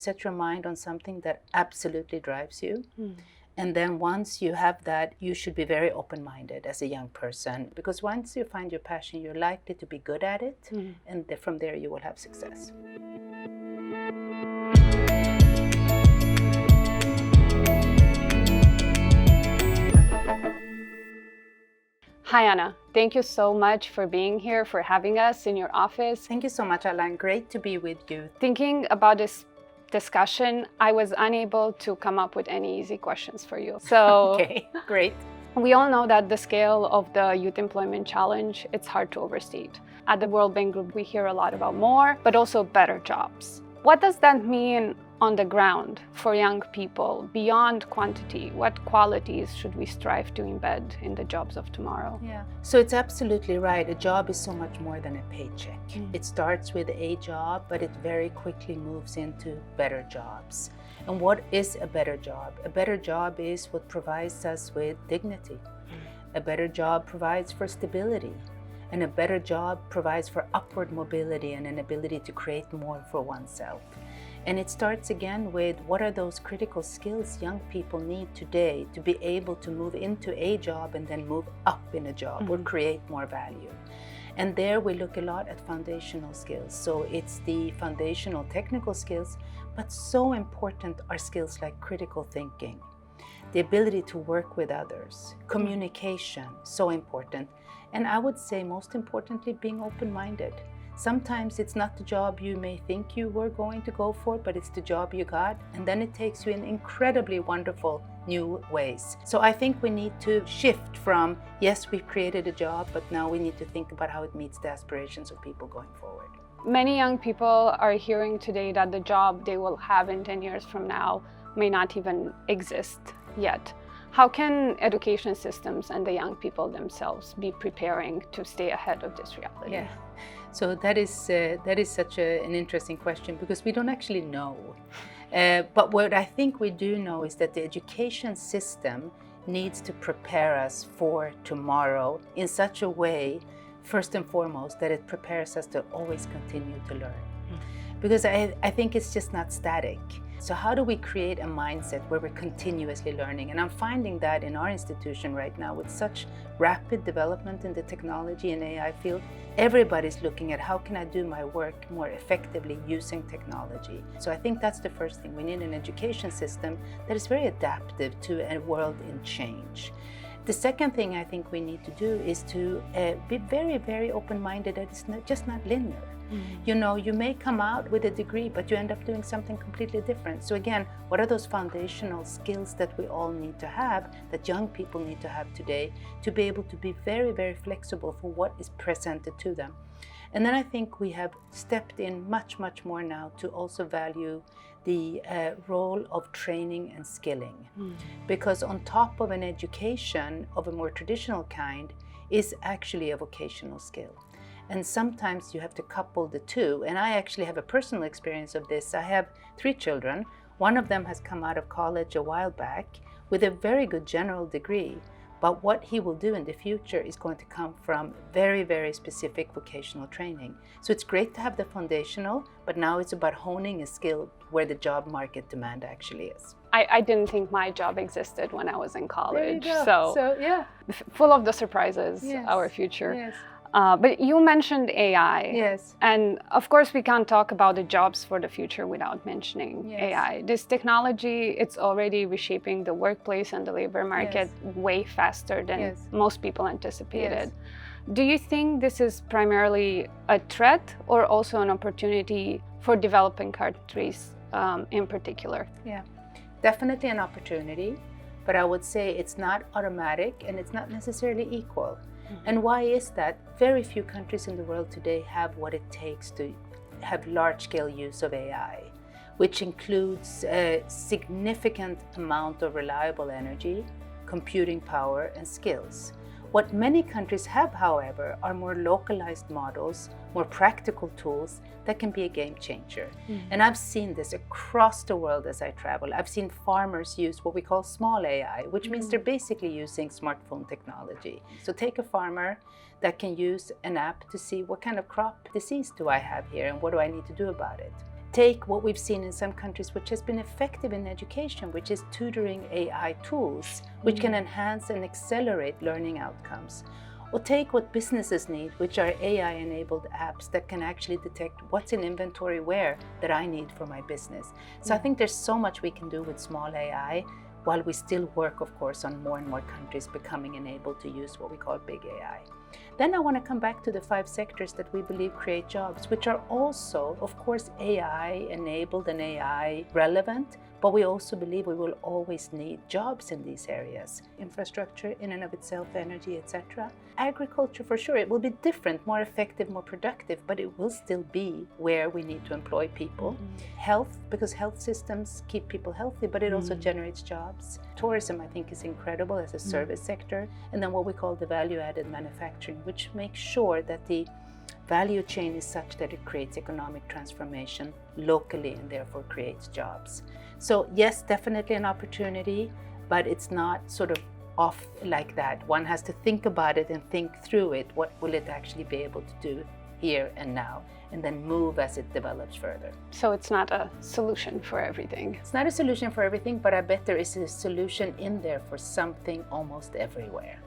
Set your mind on something that absolutely drives you. And then once you have that, you should be very open-minded as a young person, because once you find your passion, you're likely to be good at it, and from there you will have success. Hi, Anna. Thank you so much for being here, for having us in your office. Thank you so much, Alla. Great to be with you. Thinking about this discussion, I was unable to come up with any easy questions for you. So, Okay, great. We all know that the scale of the youth employment challenge, it's hard to overstate. At the World Bank Group, we hear a lot about more, but also better jobs. What does that mean on the ground for young people beyond quantity? What qualities should we strive to embed in the jobs of tomorrow? Yeah, so it's absolutely right. A job is so much more than a paycheck. It starts with a job, but it very quickly moves into better jobs. And what is a better job? A better job is what provides us with dignity. A better job provides for stability. And a better job provides for upward mobility and an ability to create more for oneself. And it starts again with what are those critical skills young people need today to be able to move into a job and then move up in a job or create more value. And there we look a lot at foundational skills. So it's the foundational technical skills, but so important are skills like critical thinking, the ability to work with others, communication, so important. And I would say most importantly, being open-minded. Sometimes it's not the job you may think you were going to go for, but it's the job you got, and then it takes you in incredibly wonderful new ways. So I think we need to shift from, yes, we've created a job, but now we need to think about how it meets the aspirations of people going forward. Many young people are hearing today that the job they will have in 10 years from now may not even exist yet. How can education systems and the young people themselves be preparing to stay ahead of this reality? Yeah. So that is such an interesting question, because we don't actually know. But what I think we do know is that the education system needs to prepare us for tomorrow in such a way, first and foremost, that it prepares us to always continue to learn. Because I think it's just not static. So how do we create a mindset where we're continuously learning? And I'm finding that in our institution right now, with such rapid development in the technology and AI field, everybody's looking at how can I do my work more effectively using technology. So I think that's the first thing. We need an education system that is very adaptive to a world in change. The second thing I think we need to do is to be very, very open-minded that it's just not linear. You know, you may come out with a degree, but you end up doing something completely different. So again, what are those foundational skills that we all need to have, that young people need to have today, to be able to be very, very flexible for what is presented to them? And then I think we have stepped in much, much more now to also value the role of training and skilling. Because on top of an education of a more traditional kind is actually a vocational skill. And sometimes you have to couple the two. And I actually have a personal experience of this. I have 3 children. One of them has come out of college a while back with a very good general degree. But what he will do in the future is going to come from very, very specific vocational training. So it's great to have the foundational, but now it's about honing a skill where the job market demand actually is. I didn't think my job existed when I was in college. There you go. So yeah. Full of the surprises, Yes. our future. Yes. But you mentioned AI. Yes. And of course, we can't talk about the jobs for the future without mentioning Yes. AI. This technology, it's already reshaping the workplace and the labor market way faster than most people anticipated. Do you think this is primarily a threat or also an opportunity for developing countries in particular? Yeah, definitely an opportunity, but I would say it's not automatic and it's not necessarily equal. And why is that? Very few countries in the world today have what it takes to have large-scale use of AI, which includes a significant amount of reliable energy, computing power, and skills. What many countries have, however, are more localized models, more practical tools that can be a game changer. And I've seen this across the world as I travel. I've seen farmers use what we call small AI, which means they're basically using smartphone technology. So take a farmer that can use an app to see what kind of crop disease do I have here and what do I need to do about it. take what we've seen in some countries, which has been effective in education, which is tutoring AI tools, which can enhance and accelerate learning outcomes. Or take what businesses need, which are AI-enabled apps that can actually detect what's in inventory where that I need for my business. So I think there's so much we can do with small AI, while we still work, of course, on more and more countries becoming enabled to use what we call big AI. Then I want to come back to the 5 sectors that we believe create jobs, which are also, of course, AI-enabled and AI-relevant, but we also believe we will always need jobs in these areas. Infrastructure in and of itself, energy, etc. Agriculture, for sure, it will be different, more effective, more productive, but it will still be where we need to employ people. Health, because health systems keep people healthy, but it also generates jobs. Tourism, I think, is incredible as a service sector. And then what we call the value-added manufacturing, which makes sure that the value chain is such that it creates economic transformation locally and therefore creates jobs. So yes, definitely an opportunity, but it's not sort of off like that. One has to think about it and think through it. What will it actually be able to do here and now, and then move as it develops further. So it's not a solution for everything. It's not a solution for everything, but I bet there is a solution in there for something almost everywhere.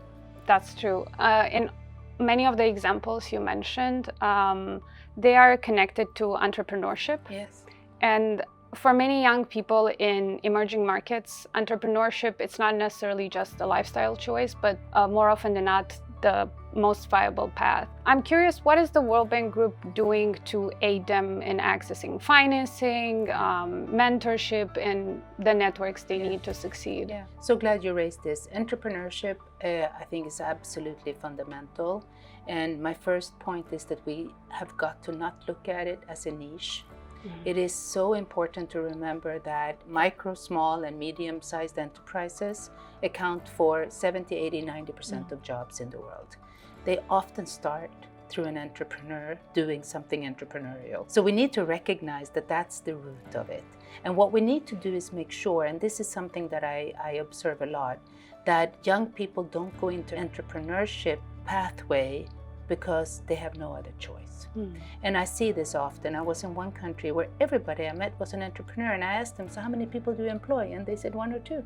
That's true. In many of the examples you mentioned, they are connected to entrepreneurship. Yes. And for many young people in emerging markets, entrepreneurship, it's not necessarily just a lifestyle choice, but more often than not, the most viable path. I'm curious, what is the World Bank Group doing to aid them in accessing financing, mentorship, and the networks they need to succeed? Yeah, so glad you raised this. Entrepreneurship, I think, is absolutely fundamental. And my first point is that we have got to not look at it as a niche. It is so important to remember that micro, small, and medium-sized enterprises account for 70, 80, 90% of jobs in the world. They often start through an entrepreneur doing something entrepreneurial. So we need to recognize that that's the root of it. And what we need to do is make sure, and this is something that I observe a lot, that young people don't go into entrepreneurship pathway because they have no other choice. And I see this often. I was in one country where everybody I met was an entrepreneur, and I asked them, so how many people do you employ? And they said 1 or 2.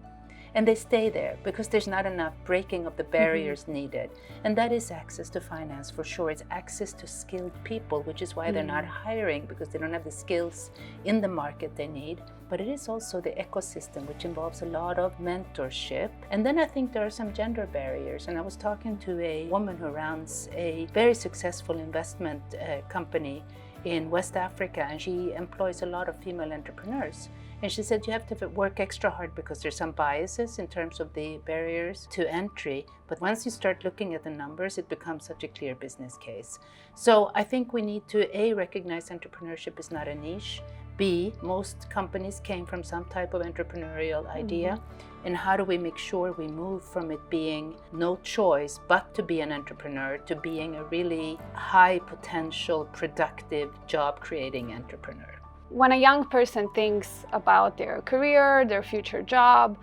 And they stay there because there's not enough breaking of the barriers needed. And that is access to finance, for sure. It's access to skilled people, which is why they're not hiring, because they don't have the skills in the market they need. But it is also the ecosystem, which involves a lot of mentorship. And then I think there are some gender barriers. And I was talking to a woman who runs a very successful investment company in West Africa, and she employs a lot of female entrepreneurs. And she said you have to work extra hard because there's some biases in terms of the barriers to entry. But once you start looking at the numbers, it becomes such a clear business case. So I think we need to A, recognize entrepreneurship is not a niche. B, most companies came from some type of entrepreneurial idea. And how do we make sure we move from it being no choice but to be an entrepreneur to being a really high potential, productive, job creating entrepreneur? When a young person thinks about their career, their future job,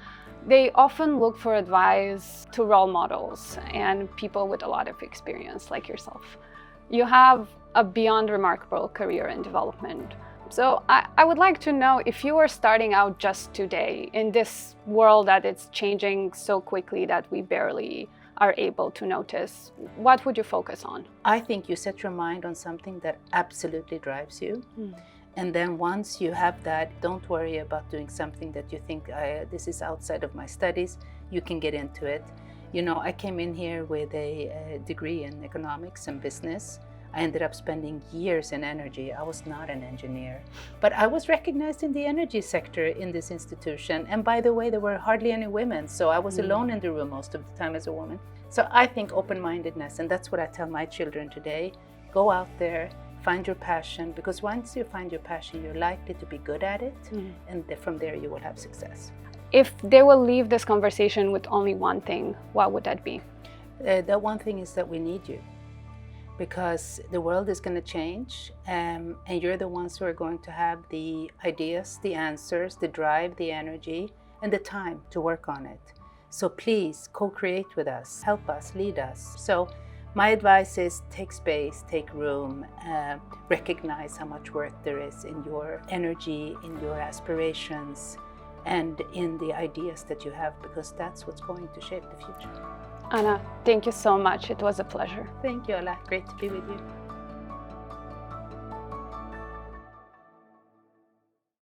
they often look for advice to role models and people with a lot of experience like yourself. You have a beyond remarkable career in development. So I would like to know, if you were starting out just today in this world that it's changing so quickly that we barely are able to notice, what would you focus on? I think you set your mind on something that absolutely drives you. And then once you have that, don't worry about doing something that you think, this is outside of my studies. You can get into it. You know, I came in here with a degree in economics and business. I ended up spending years in energy. I was not an engineer, but I was recognized in the energy sector in this institution. And by the way, there were hardly any women, so I was alone in the room most of the time as a woman. So I think open-mindedness, and that's what I tell my children today. Go out there, find your passion, because once you find your passion, you're likely to be good at it, and from there you will have success. If they will leave this conversation with only one thing, what would that be? That one thing is that we need you. Because the world is going to change, and you're the ones who are going to have the ideas, the answers, the drive, the energy, and the time to work on it. So please co-create with us, help us, lead us. So My advice is take space, take room, recognize how much worth there is in your energy, in your aspirations, and in the ideas that you have, because that's what's going to shape the future. Anna, thank you so much. It was a pleasure. Thank you, Alla. Great to be with you.